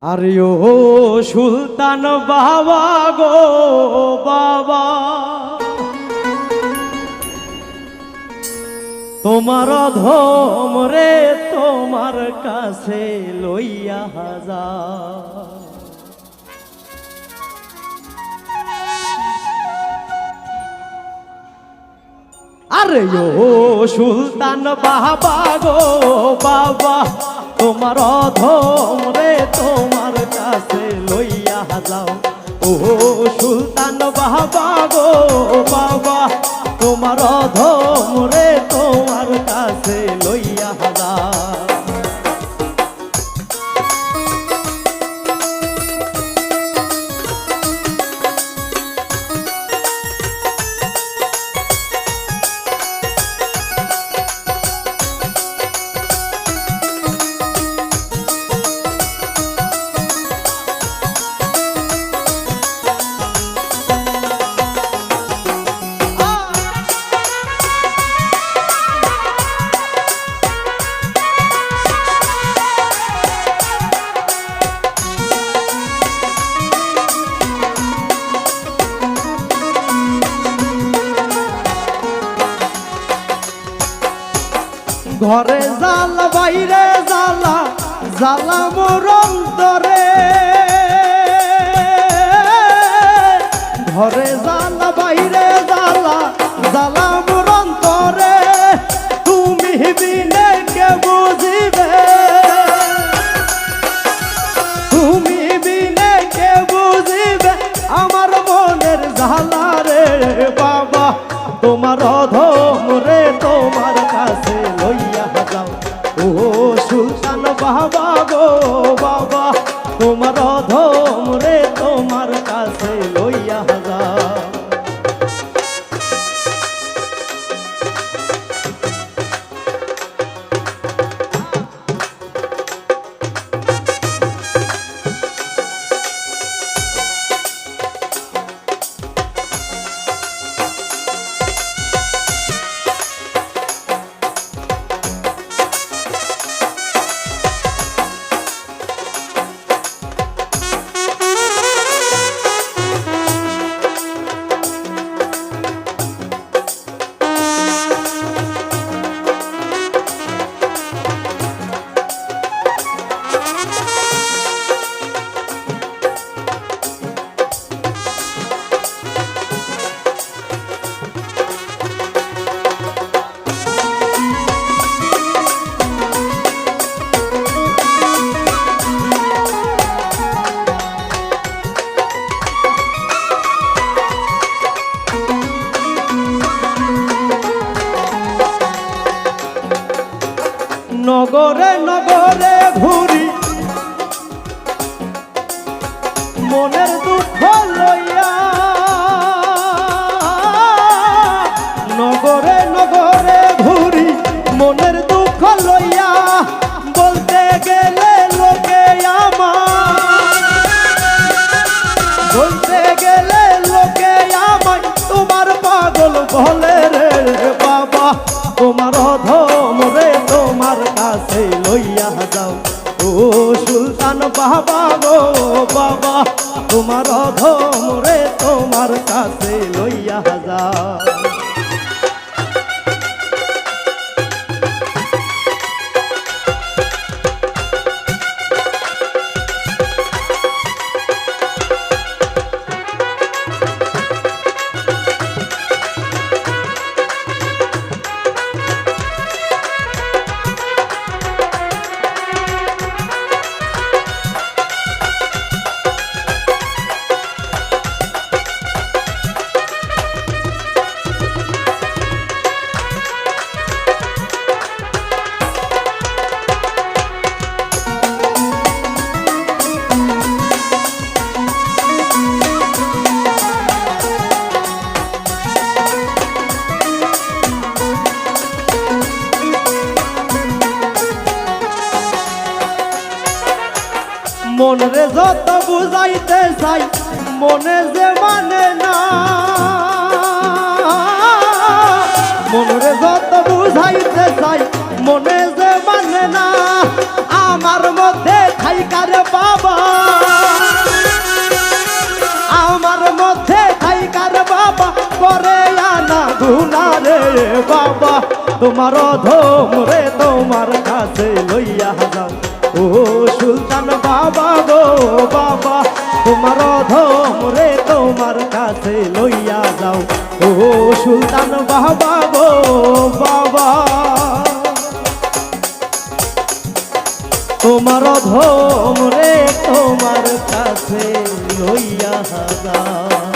আরে ও সুলতান বাবা গো বাবা, তোমার অধম রে তোমার কাছে লইয়া হাজার। আরে ও সুলতান বাবা গো বাবা, তোমার অধম রে তোমার কাছে লইয়া যাও। ও সুলতান বাবা গো বাবা, তোমার অধম রে তোমার কাছে লইয়া যাও। ঘরে জালা বাইরে জালা, জালা মোর অন্তরে। ঘরে জালা বাইরে জালা, জালা মোর অন্তরে। তুমি বিনে কে বুঝিবে, তুমি বিনে কে বুঝিবে আমার মনের জালা রে বাবা। তোমার অধম রে তোমার কাছে লইয়া যাও। ও সুলতান বাবা গো বাবা, তোমার অধম রে তোমার কাছে লইয়া যাও। নগরে নগরে ঘুরি মনের দুঃখ লইয়া। নগরে নগরে ঘুরি মনের দুঃখ লইয়া। বলতে গেলে লোকে আমায়, বলতে গেলে লোকে আমায় তোমার পাগল বলে রে বাবা। তোমার অধম রে তোমার কাছে লইয়া যাও। ও সুলতান বাবা গো বাবা, তোমার অধম রে তোমার কাছে লইয়া যাও। মন রে যত বুঝাইতে চাই মনে যে মানে না। মন রে যত বুঝাইতে চাই মনে যে মানে না। আমার মধ্যে থাইকারে বাবা বাবা তোমার অধম রে তোমার কাছে লইয়া যাও ও সুলতান বাবা গো বাবা তোমার অধম রে তোমার কাছে লইয়া যাও ও সুলতান বাবা গো বাবা তোমার অধম রে তোমার কাছে লইয়া যাও।